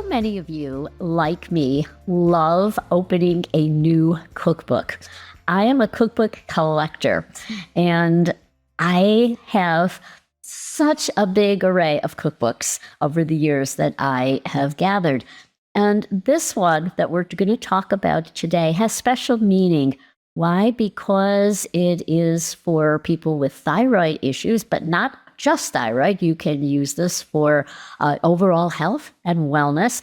So many of you, like me, love opening a new cookbook. I am a cookbook collector, and I have such a big array of cookbooks over the years that I have gathered. And this one that we're going to talk about today has special meaning. Why? Because it is for people with thyroid issues, but not just thyroid. You can use this for overall health and wellness.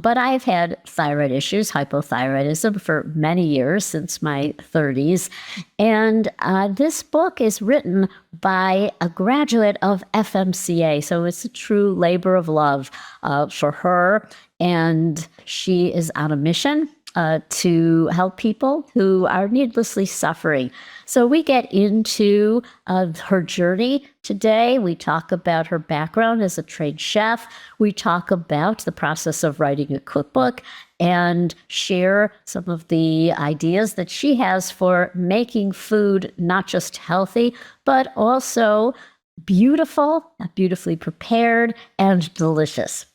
But I've had thyroid issues, hypothyroidism, for many years, since my 30s. And this book is written by a graduate of FMCA. So it's a true labor of love for her. And she is on a mission to help people who are needlessly suffering. So we get into her journey today. We talk about her background as a trained chef. We talk about the process of writing a cookbook and share some of the ideas that she has for making food not just healthy, but also beautiful, beautifully prepared, and delicious.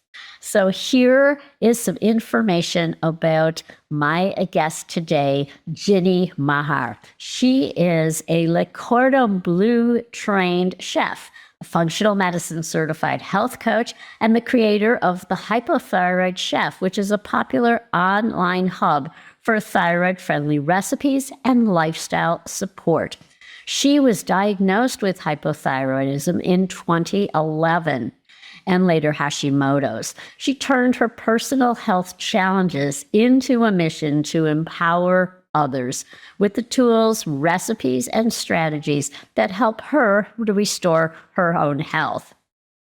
So here is some information about my guest today, Ginny Mahar. She is a Cordon Bleu trained chef, a functional medicine certified health coach, and the creator of the Hypothyroid Chef, which is a popular online hub for thyroid-friendly recipes and lifestyle support. She was diagnosed with hypothyroidism in 2011. And later Hashimoto's. She turned her personal health challenges into a mission to empower others with the tools, recipes, and strategies that help her to restore her own health.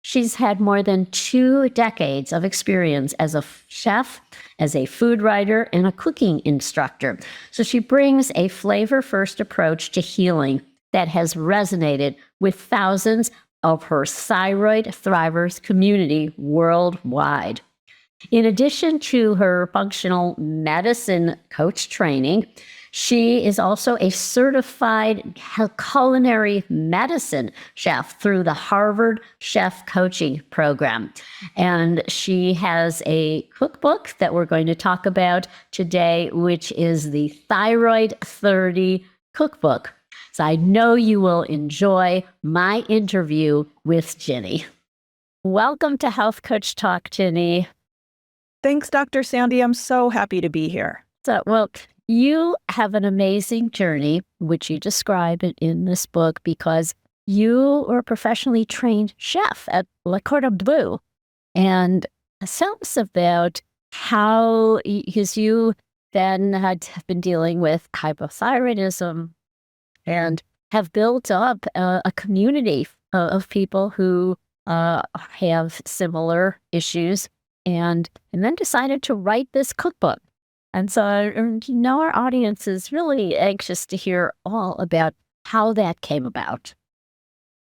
She's had more than 2 decades of experience as a chef, as a food writer, and a cooking instructor. So she brings a flavor-first approach to healing that has resonated with thousands of her thyroid thrivers community worldwide. In addition to her functional medicine coach training, she is also a certified culinary medicine chef through the Harvard Chef Coaching Program. And she has a cookbook that we're going to talk about today, which is the Thyroid 30 Cookbook. So I know you will enjoy my interview with Ginny. Welcome to Health Coach Talk, Ginny. Thanks, Dr. Sandi. I'm so happy to be here. Well, you have an amazing journey, which you describe in this book, because you were a professionally trained chef at Cordon Bleu. And tell us about how, because you then had been dealing with hypothyroidism, and have built up a community of people who have similar issues, and then decided to write this cookbook. And so our audience is really anxious to hear all about how that came about.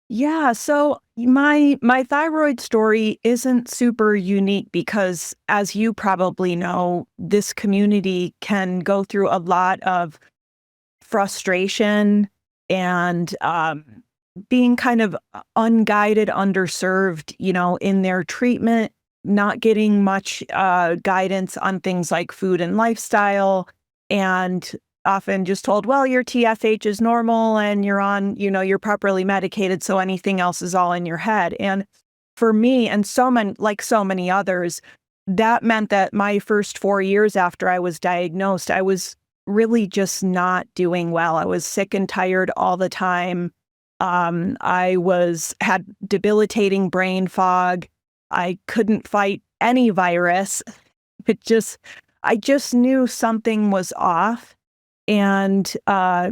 Yeah, so my thyroid story isn't super unique because, as you probably know, this community can go through a lot of frustration and being kind of unguided, underserved, in their treatment, not getting much guidance on things like food and lifestyle, and often just told, well, your TSH is normal and you're on, you're properly medicated, so anything else is all in your head. And for me, and so many others, that meant that my first 4 years after I was diagnosed, I was really just not doing well. I was sick and tired all the time. I had debilitating brain fog. I couldn't fight any virus. I just knew something was off. And, I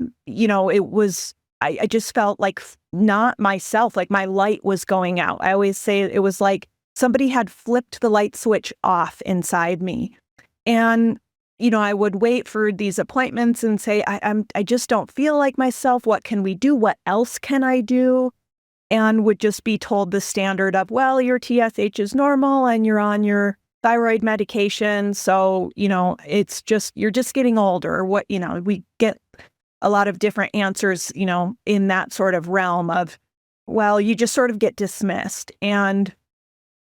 just felt like not myself, like my light was going out. I always say it was like somebody had flipped the light switch off inside me. And I would wait for these appointments and say, I just don't feel like myself. What can we do? What else can I do? And would just be told the standard of, well, your TSH is normal and you're on your thyroid medication. So, it's just, you're just getting older. We get a lot of different answers, in that sort of realm of, well, you just sort of get dismissed. And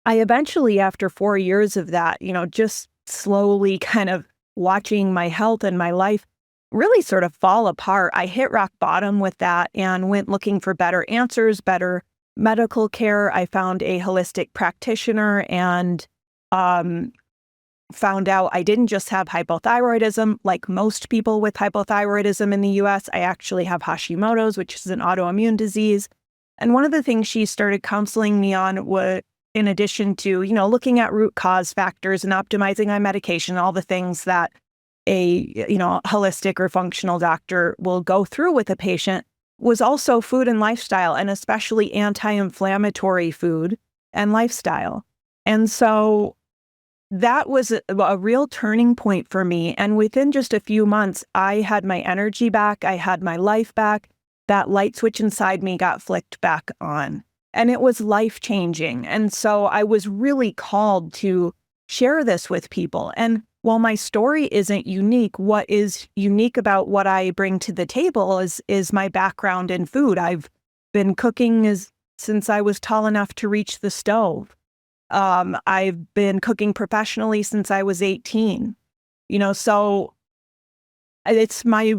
I eventually, after 4 years of that, just slowly kind of watching my health and my life really sort of fall apart. I hit rock bottom with that and went looking for better answers, better medical care. I found a holistic practitioner and um, found out I didn't just have hypothyroidism. Like most people with hypothyroidism in the US, I actually have Hashimoto's, which is an autoimmune disease. And one of the things she started counseling me on was, in addition to, looking at root cause factors and optimizing my medication, all the things that a holistic or functional doctor will go through with a patient, was also food and lifestyle, and especially anti-inflammatory food and lifestyle. And so that was a real turning point for me. And within just a few months, I had my energy back. I had my life back. That light switch inside me got flicked back on. And it was life-changing. And so I was really called to share this with people. And while my story isn't unique, what is unique about what I bring to the table is my background in food. I've been cooking since I was tall enough to reach the stove. I've been cooking professionally since I was 18. So it's my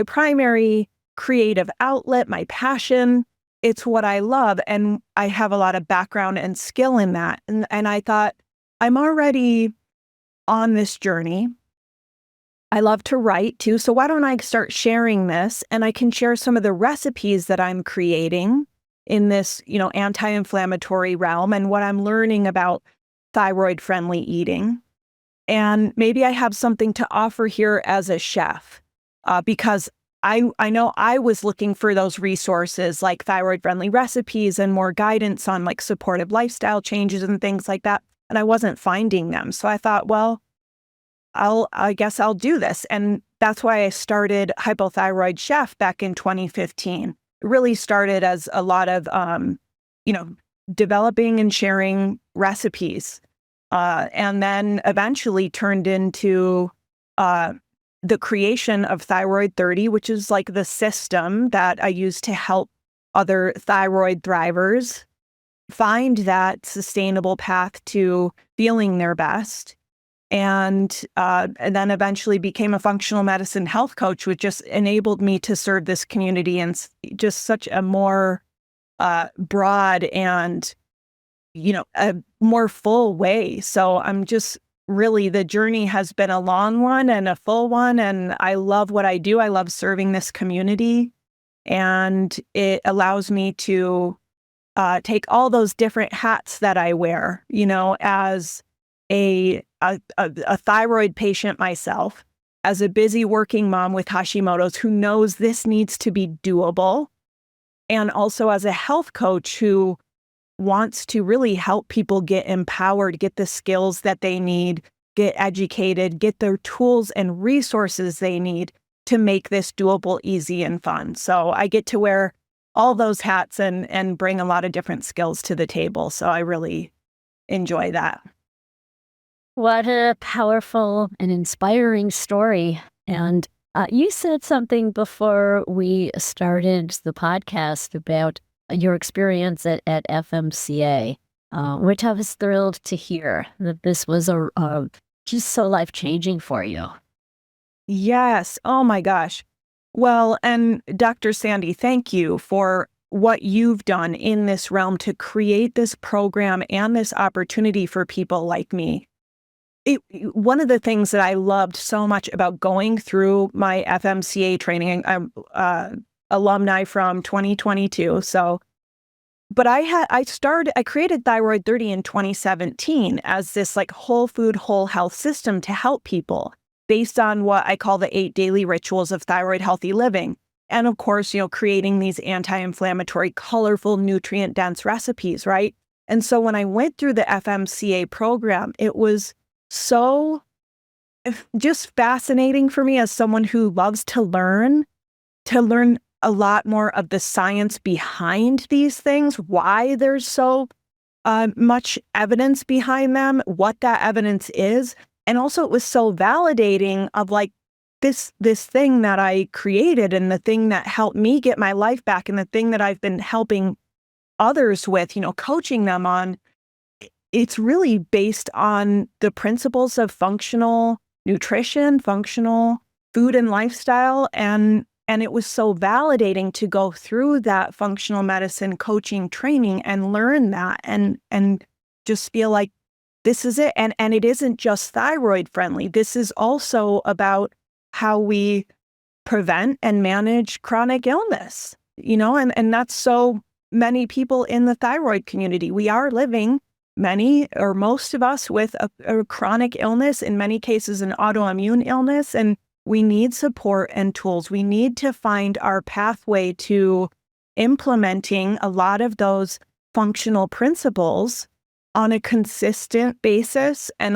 primary creative outlet, my passion. It's what I love. And I have a lot of background and skill in that. And I thought, I'm already on this journey. I love to write too. So why don't I start sharing this? And I can share some of the recipes that I'm creating in this, anti-inflammatory realm and what I'm learning about thyroid-friendly eating. And maybe I have something to offer here as a chef, because I know I was looking for those resources like thyroid-friendly recipes and more guidance on like supportive lifestyle changes and things like that. And I wasn't finding them. So I thought, well, I guess I'll do this. And that's why I started Hypothyroid Chef back in 2015. It really started as a lot of, developing and sharing recipes. And then eventually turned into the creation of Thyroid 30, which is like the system that I use to help other thyroid thrivers find that sustainable path to feeling their best. And then eventually became a functional medicine health coach, which just enabled me to serve this community in just such a more broad and, a more full way. So I'm just really, the journey has been a long one and a full one. And I love what I do. I love serving this community. And it allows me to take all those different hats that I wear, as a thyroid patient myself, as a busy working mom with Hashimoto's who knows this needs to be doable, and also as a health coach who wants to really help people get empowered, get the skills that they need, get educated, get the tools and resources they need to make this doable, easy, and fun. So I get to wear all those hats and bring a lot of different skills to the table. So I really enjoy that. What a powerful and inspiring story. And you said something before we started the podcast about your experience at FMCA, which I was thrilled to hear that this was just so life-changing for you. Yes. Oh my gosh. Well, and Dr. Sandi, thank you for what you've done in this realm to create this program and this opportunity for people like me. One of the things that I loved so much about going through my FMCA training, I'm alumni from 2022. So, but I created Thyroid 30 in 2017 as this like whole food, whole health system to help people based on what I call the 8 daily rituals of thyroid healthy living. And of course, creating these anti-inflammatory, colorful, nutrient-dense recipes, right? And so when I went through the FMCA program, it was so just fascinating for me as someone who loves to learn a lot more of the science behind these things, why there's so much evidence behind them, what that evidence is. And also it was so validating of like this thing that I created and the thing that helped me get my life back and the thing that I've been helping others with, coaching them on, it's really based on the principles of functional nutrition, functional food and lifestyle. And it was so validating to go through that functional medicine coaching training and learn that and just feel like this is it. And it isn't just thyroid friendly. This is also about how we prevent and manage chronic illness, and that's so many people in the thyroid community. We are living, many or most of us, with a chronic illness, in many cases an autoimmune illness, and we need support and tools. We need to find our pathway to implementing a lot of those functional principles on a consistent basis and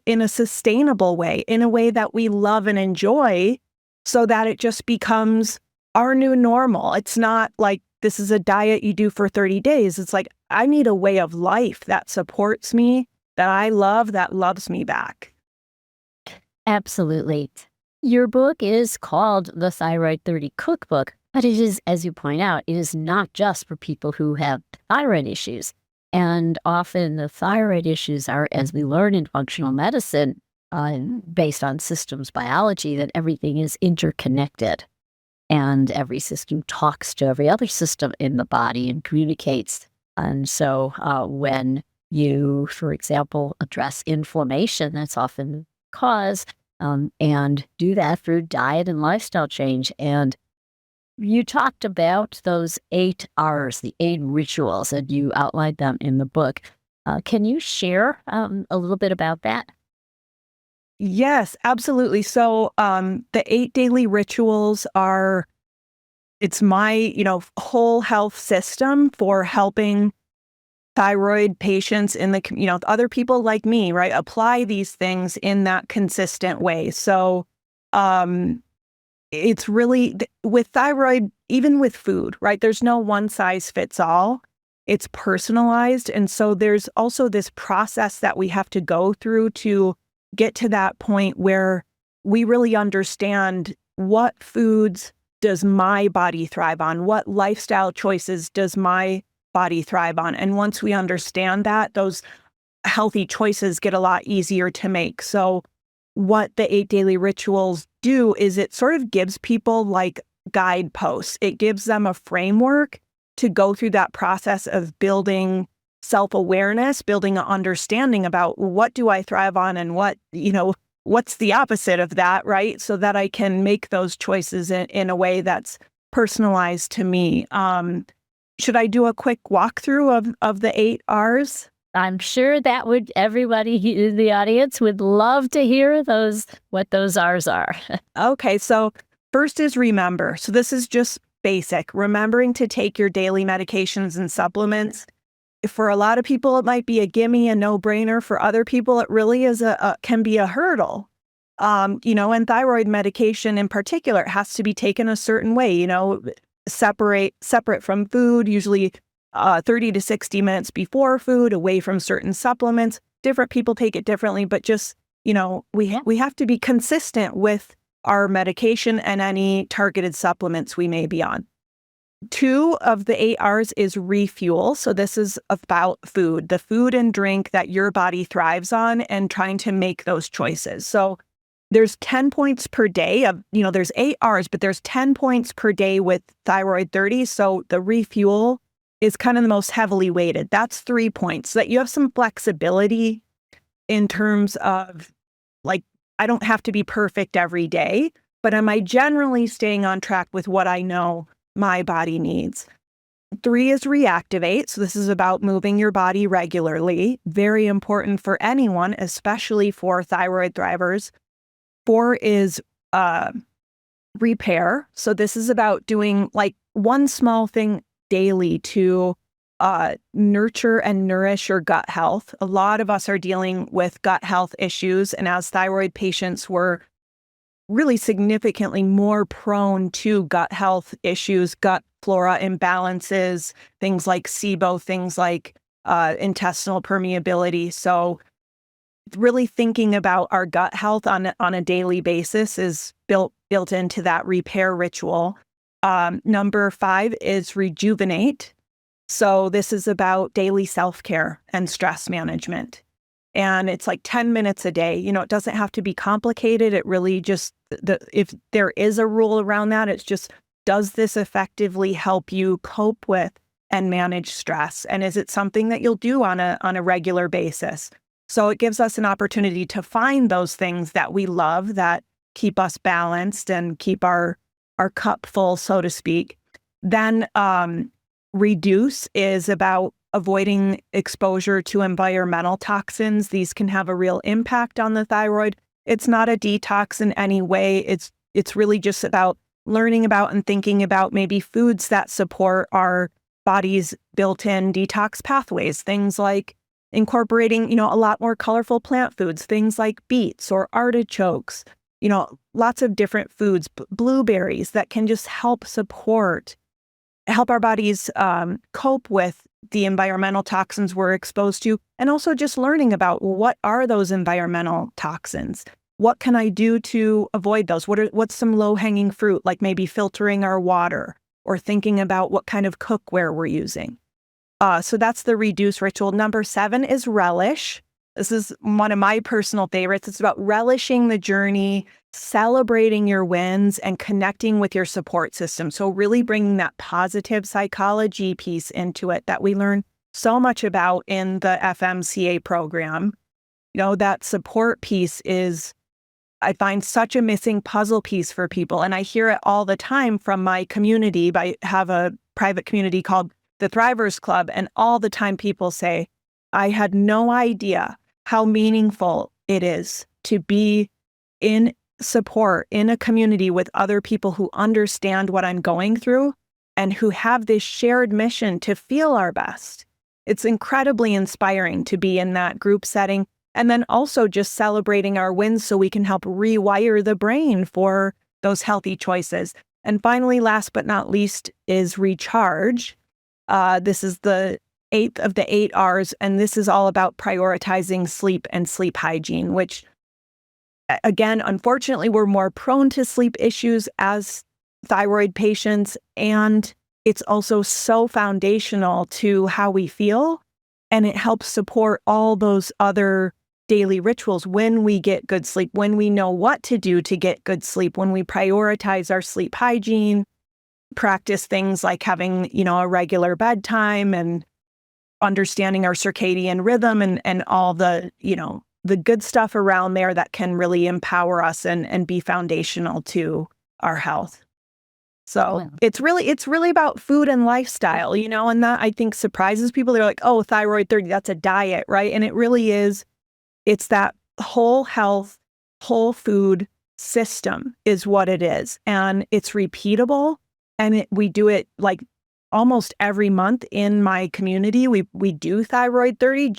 in a sustainable way, in a way that we love and enjoy, so that it just becomes our new normal. It's not like this is a diet you do for 30 days. It's like, I need a way of life that supports me, that I love, that loves me back. Absolutely. Your book is called The Thyroid 30 Cookbook, but it is, as you point out, it is not just for people who have thyroid issues. And often the thyroid issues are, as we learn in functional medicine, based on systems biology, that everything is interconnected. And every system talks to every other system in the body and communicates. And so when you, for example, address inflammation, that's often the cause, and do that through diet and lifestyle change. And you talked about those 8 R's, the 8 rituals, and you outlined them in the book. Can you share a little bit about that? Yes, absolutely. So the 8 daily rituals it's my, whole health system for helping thyroid patients in the, other people like me, right, apply these things in that consistent way. So it's really with thyroid, even with food, right? There's no one size fits all. It's personalized. And so there's also this process that we have to go through to get to that point where we really understand what foods does my body thrive on, what lifestyle choices does my body thrive on. And once we understand that, those healthy choices get a lot easier to make. So what the 8 daily rituals do is it sort of gives people like guideposts. It gives them a framework to go through that process of building self-awareness, building an understanding about what do I thrive on and what's the opposite of that, right? So that I can make those choices in a way that's personalized to me. Should I do a quick walkthrough of the 8 R's? I'm sure that everybody in the audience would love to hear what those R's are. Okay, so first is remember. So this is just basic, remembering to take your daily medications and supplements. For a lot of people, it might be a gimme, a no-brainer. For other people, it really is can be a hurdle. And thyroid medication in particular, it has to be taken a certain way, separate from food, usually 30 to 60 minutes before food, away from certain supplements. Different people take it differently, but just, we have to be consistent with our medication and any targeted supplements we may be on. 2 of the 8 R's is refuel. So this is about food, the food and drink that your body thrives on, and trying to make those choices. So there's 10 points per day there's 8 R's, but there's 10 points per day with Thyroid 30. So the refuel is kind of the most heavily weighted. That's 3 points, so that you have some flexibility in terms of, like, I don't have to be perfect every day, but am I generally staying on track with what I know my body needs? 3 is reactivate. So this is about moving your body regularly. Very important for anyone, especially for thyroid thrivers. 4 is repair. So this is about doing like one small thing daily to nurture and nourish your gut health. A lot of us are dealing with gut health issues, and as thyroid patients, we're really significantly more prone to gut health issues, gut flora imbalances, things like SIBO, things like intestinal permeability. So really thinking about our gut health on a daily basis is built into that repair ritual. Number 5 is rejuvenate. So this is about daily self-care and stress management. And it's like 10 minutes a day. It doesn't have to be complicated. It really just, if there is a rule around that, it's just, does this effectively help you cope with and manage stress? And is it something that you'll do on a regular basis? So it gives us an opportunity to find those things that we love that keep us balanced and keep our cup full, so to speak. Then reduce is about avoiding exposure to environmental toxins. These can have a real impact on the thyroid. It's not a detox in any way. It's really just about learning about and thinking about maybe foods that support our body's built-in detox pathways. Things like incorporating, a lot more colorful plant foods, things like beets or artichokes, lots of different foods, blueberries that can just help our bodies cope with the environmental toxins we're exposed to, and also just learning about what are those environmental toxins? What can I do to avoid those? What's some low-hanging fruit, like maybe filtering our water or thinking about what kind of cookware we're using? So that's the reduce ritual. Number 7 is relish. This is one of my personal favorites. It's about relishing the journey, celebrating your wins, and connecting with your support system. So really bringing that positive psychology piece into it that we learn so much about in the FMCA program. That support piece is, I find, such a missing puzzle piece for people. And I hear it all the time from my community. I have a private community called the Thrivers Club, and all the time people say, I had no idea how meaningful it is to be in support in a community with other people who understand what I'm going through and who have this shared mission to feel our best. It's incredibly inspiring to be in that group setting, and then also just celebrating our wins so we can help rewire the brain for those healthy choices. And finally, last but not least, is recharge. This is the 8th of the 8 R's, and this is all about prioritizing sleep and sleep hygiene, which, again, unfortunately, we're more prone to sleep issues as thyroid patients, and it's also so foundational to how we feel, and it helps support all those other daily rituals when we get good sleep, when we know what to do to get good sleep, when we prioritize our sleep hygiene, practice things like having, a regular bedtime and understanding our circadian rhythm and all the, the good stuff around there that can really empower us and be foundational to our health. So Wow. it's really about food and lifestyle, and that, I think, surprises people. They're like, oh, Thyroid 30, that's a diet, right? And it really is. It's that whole health, whole food system is what it is. And it's repeatable. And we do it like almost every month in my community. We do Thyroid 30,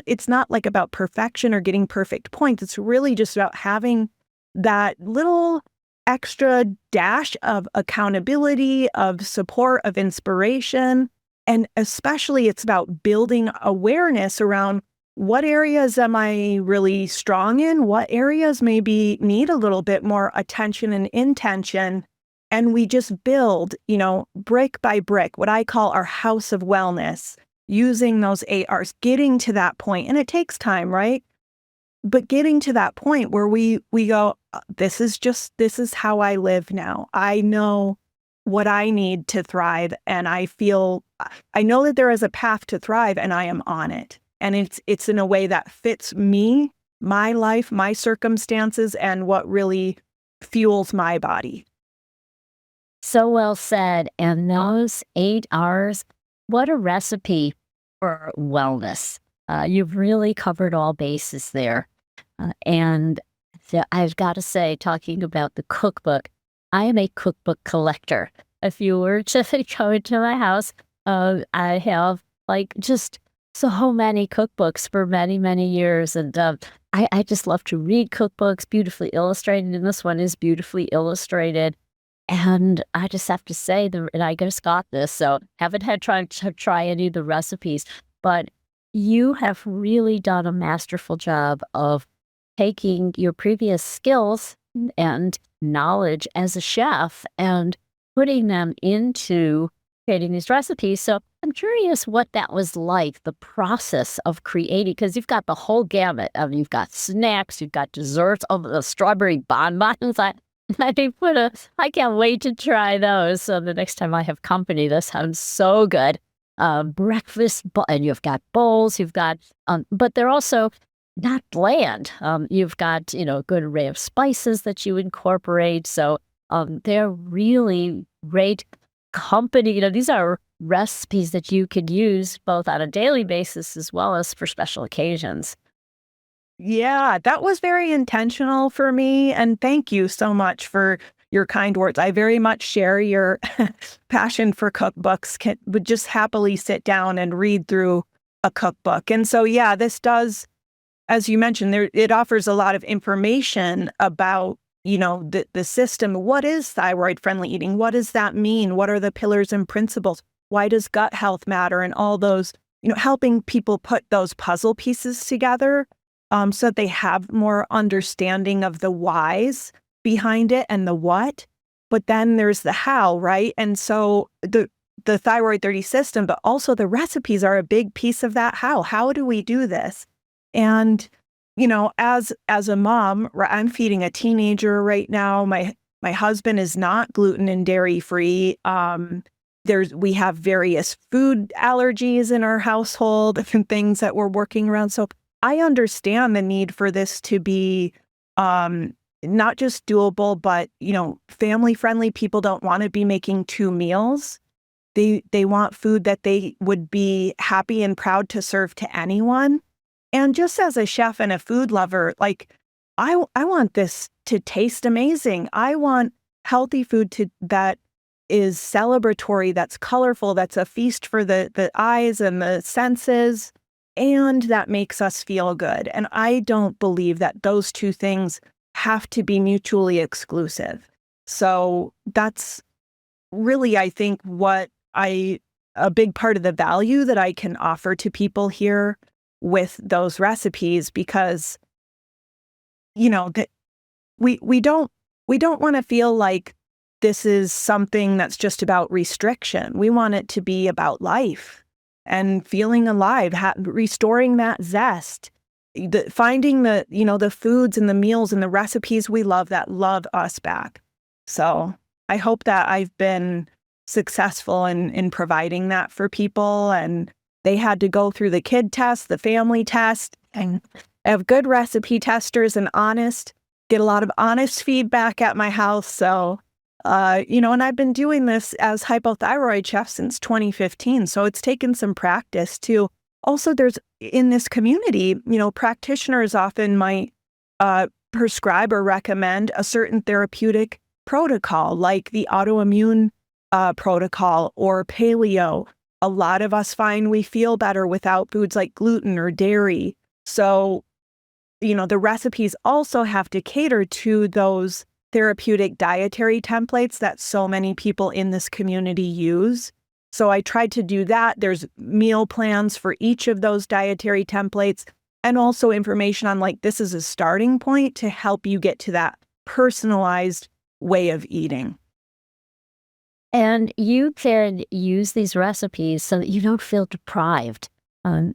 it's not like about perfection or getting perfect points. It's really just about having that little extra dash of accountability, of support, of inspiration. And especially it's about building awareness around what areas am I really strong in? What areas maybe need a little bit more attention and intention? And we just build, brick by brick, what I call our house of wellness, using those 8 R's, getting to that point. And it takes time, right? But getting to that point where we go, this is how I live now. I know what I need to thrive. And I know that there is a path to thrive, and I am on it. And it's in a way that fits me, my life, my circumstances, and what really fuels my body. So well said. And those 8 R's, what a recipe for wellness. You've really covered all bases there. And I've got to say, talking about the cookbook, I am a cookbook collector. If you were to go into my house, I have just so many cookbooks for many, many years. And I just love to read cookbooks, beautifully illustrated. And this one is beautifully illustrated. And I just have to say, and I just got this, so haven't had time to try any of the recipes, but you have really done a masterful job of taking your previous skills and knowledge as a chef and putting them into creating these recipes. So I'm curious what that was like, the process of creating, because you've got the whole gamut. I mean, you've got snacks, you've got desserts, oh, the strawberry bonbons. I can't wait to try those. So the next time I have company, this sounds so good. And you've got bowls, but they're also not bland. You've got, a good array of spices that you incorporate. So they're really great company. These are recipes that you could use both on a daily basis as well as for special occasions. Yeah, that was very intentional for me. And thank you so much for your kind words. I very much share your passion for cookbooks, would just happily sit down and read through a cookbook. And so, yeah, this does, as you mentioned, it offers a lot of information about, the system. What is thyroid friendly eating? What does that mean? What are the pillars and principles? Why does gut health matter? And all those, helping people put those puzzle pieces together so that they have more understanding of the whys behind it and the what. But then there's the how, right? And so the Thyroid 30 system, but also the recipes are a big piece of that how. How do we do this? And, as a mom, I'm feeding a teenager right now. My husband is not gluten and dairy free. We have various food allergies in our household and things that we're working around. So I understand the need for this to be not just doable, but, family friendly. People don't want to be making 2 meals. They want food that they would be happy and proud to serve to anyone. And just as a chef and a food lover, like I want this to taste amazing. I want healthy food that is celebratory, that's colorful, that's a feast for the eyes and the senses, and that makes us feel good. And I don't believe that those two things have to be mutually exclusive. So that's really, I think, a big part of the value that I can offer to people here with those recipes, because, that we don't want to feel like this is something that's just about restriction. We want it to be about life and feeling alive, restoring that zest, finding the foods and the meals and the recipes we love that love us back. So I hope that I've been successful in providing that for people. And they had to go through the kid test, the family test, and have good recipe testers and get a lot of honest feedback at my house. So, and I've been doing this as hypothyroid chef since 2015. So it's taken some practice too. Also, there's in this community, practitioners often might prescribe or recommend a certain therapeutic protocol, like the autoimmune protocol or paleo. A lot of us find we feel better without foods like gluten or dairy. So, the recipes also have to cater to those therapeutic dietary templates that so many people in this community use. So I tried to do that. There's meal plans for each of those dietary templates, and also information on this is a starting point to help you get to that personalized way of eating. And you can use these recipes so that you don't feel deprived.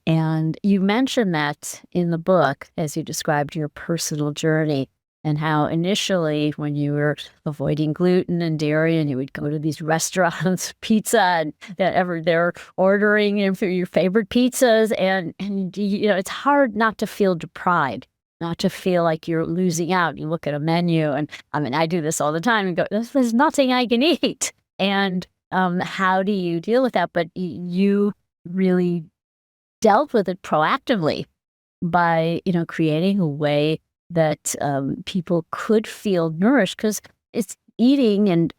And you mentioned that in the book as you described your personal journey, and how initially when you were avoiding gluten and dairy and you would go to these restaurants, pizza, and they're ordering for your favorite pizzas. And it's hard not to feel deprived, not to feel like you're losing out. You look at a menu, and I do this all the time and go, there's nothing I can eat. And how do you deal with that? But you really dealt with it proactively by, creating a way that people could feel nourished, because it's eating and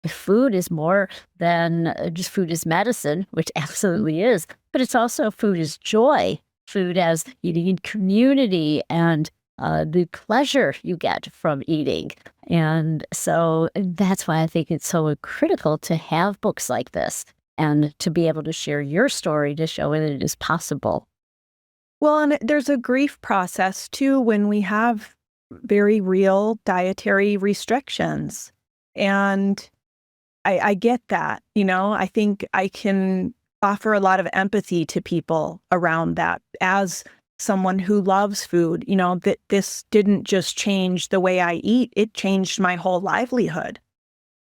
food is more than just food is medicine, which absolutely is, but it's also food is joy, food as eating in community, and the pleasure you get from eating. And so that's why I think it's so critical to have books like this and to be able to share your story to show that it is possible. Well, and there's a grief process too when we have very real dietary restrictions. And I get that, I think I can offer a lot of empathy to people around that. As someone who loves food, that this didn't just change the way I eat, it changed my whole livelihood.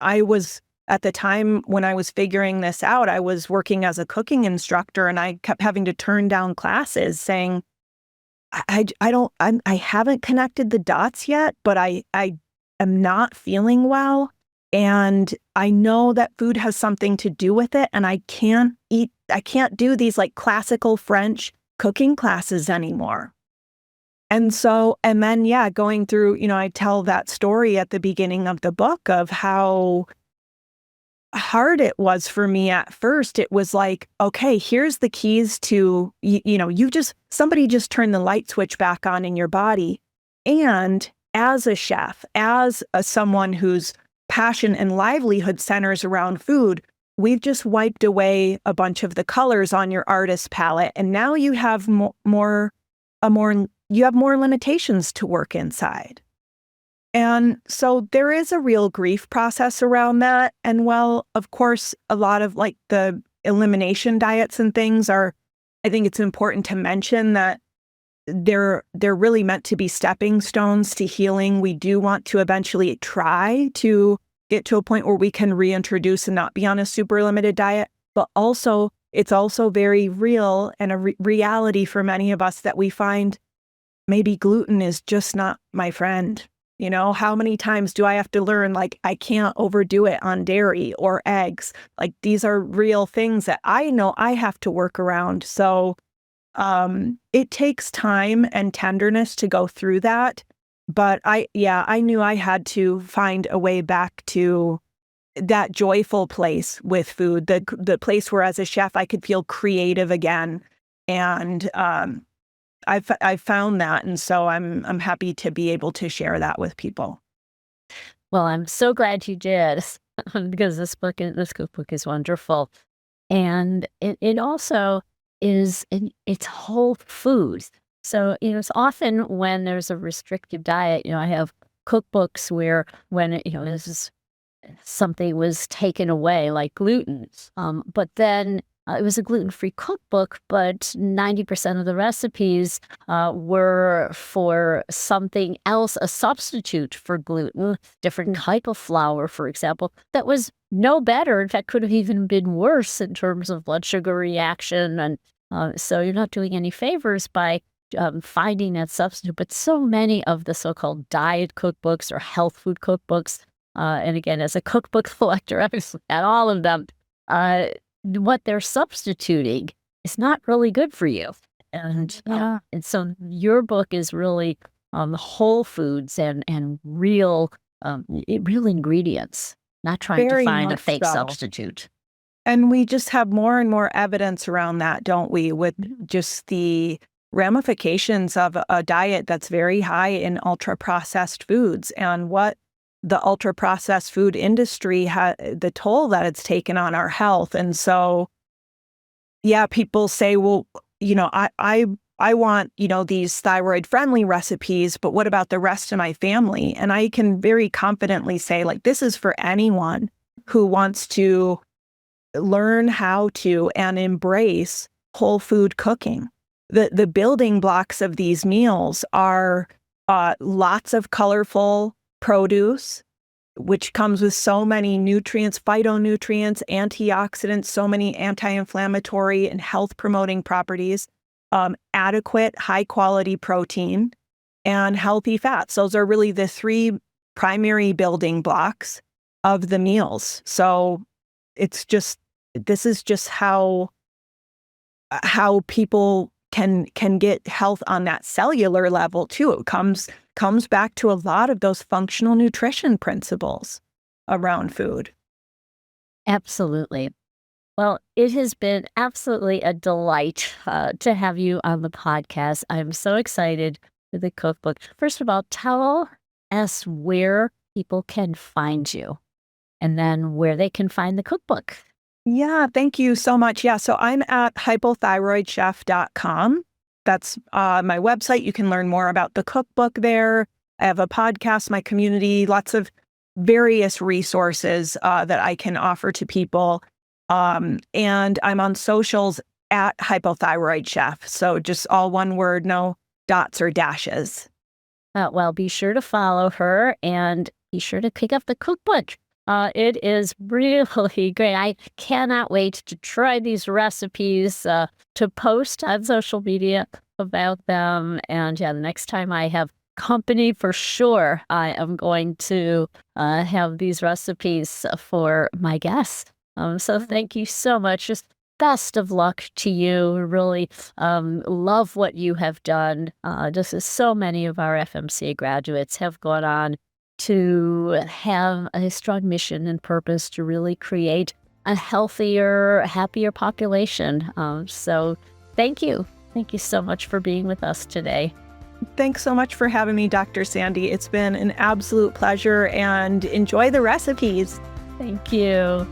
I was, at the time when I was figuring this out, I was working as a cooking instructor, and I kept having to turn down classes saying, I haven't connected the dots yet, but I am not feeling well. And I know that food has something to do with it. And I can't do these like classical French cooking classes anymore. And then, going through, I tell that story at the beginning of the book of how hard it was for me at first. It was like, okay, here's the keys to, somebody just turned the light switch back on in your body. And as a chef, as someone whose passion and livelihood centers around food, we've just wiped away a bunch of the colors on your artist palette. And now you have more limitations to work inside. And so there is a real grief process around that. And well, of course, a lot of like the elimination diets and things I think it's important to mention that they're really meant to be stepping stones to healing. We do want to eventually try to get to a point where we can reintroduce and not be on a super limited diet. But also, it's also very real and a reality for many of us that we find maybe gluten is just not my friend. How many times do I have to learn, like, I can't overdo it on dairy or eggs? Like, these are real things that I know I have to work around. So it takes time and tenderness to go through that. But I knew I had to find a way back to that joyful place with food, the place where as a chef I could feel creative again. And I found that, and so I'm happy to be able to share that with people. Well, I'm so glad you did because this cookbook is wonderful, and it also it's whole foods. So it's often when there's a restrictive diet. I have cookbooks where when this is something was taken away, like gluten, but then it was a gluten-free cookbook, but 90% of the recipes were for something else, a substitute for gluten, different type of flour, for example, that was no better. In fact, could have even been worse in terms of blood sugar reaction. And so you're not doing any favors by finding that substitute. But so many of the so-called diet cookbooks or health food cookbooks, and again, as a cookbook collector, I've at all of them, what they're substituting is not really good for you. And and so your book is really whole foods and real real ingredients, not trying Very to find a much fake so. substitute. And we just have more and more evidence around that, don't we? With just the ramifications of a diet that's very high in ultra-processed foods and what the ultra-processed food industry the toll that it's taken on our health. And so, people say, well, I want, these thyroid-friendly recipes, but what about the rest of my family? And I can very confidently say, like, this is for anyone who wants to learn how to and embrace whole food cooking. The building blocks of these meals are lots of colorful produce, which comes with so many nutrients, phytonutrients, antioxidants, so many anti-inflammatory and health-promoting properties, adequate high-quality protein, and healthy fats. Those are really the three primary building blocks of the meals. So this is just how people can get health on that cellular level too. It comes back to a lot of those functional nutrition principles around food. Absolutely. Well, it has been absolutely a delight to have you on the podcast. I'm so excited for the cookbook. First of all, tell us where people can find you and then where they can find the cookbook. Yeah, thank you so much. Yeah, so I'm at hypothyroidchef.com. That's my website. You can learn more about the cookbook there. I have a podcast, my community, lots of various resources that I can offer to people. And I'm on socials at Hypothyroid Chef. So just all one word, no dots or dashes. Well, be sure to follow her and be sure to pick up the cookbook. It is really great. I cannot wait to try these recipes, to post on social media about them. And yeah, the next time I have company, for sure, I am going to have these recipes for my guests. So thank you so much. Just best of luck to you. Really love what you have done. Just as so many of our FMCA graduates have gone on to have a strong mission and purpose to really create a healthier, happier population. So thank you. Thank you so much for being with us today. Thanks so much for having me, Dr. Sandi. It's been an absolute pleasure, and enjoy the recipes. Thank you.